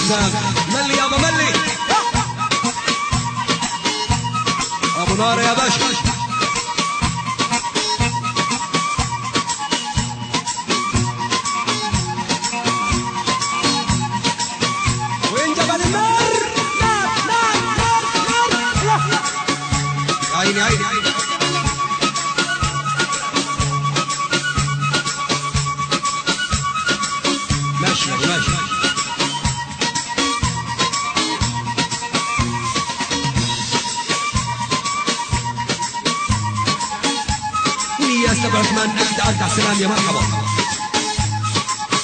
حسام ملي يابا ملي ابو نار يا باشا وين جبل النار نار نار نار نار عيني عيني ماشي ماشي يا 7 8 أجدع سلام يا مرحبا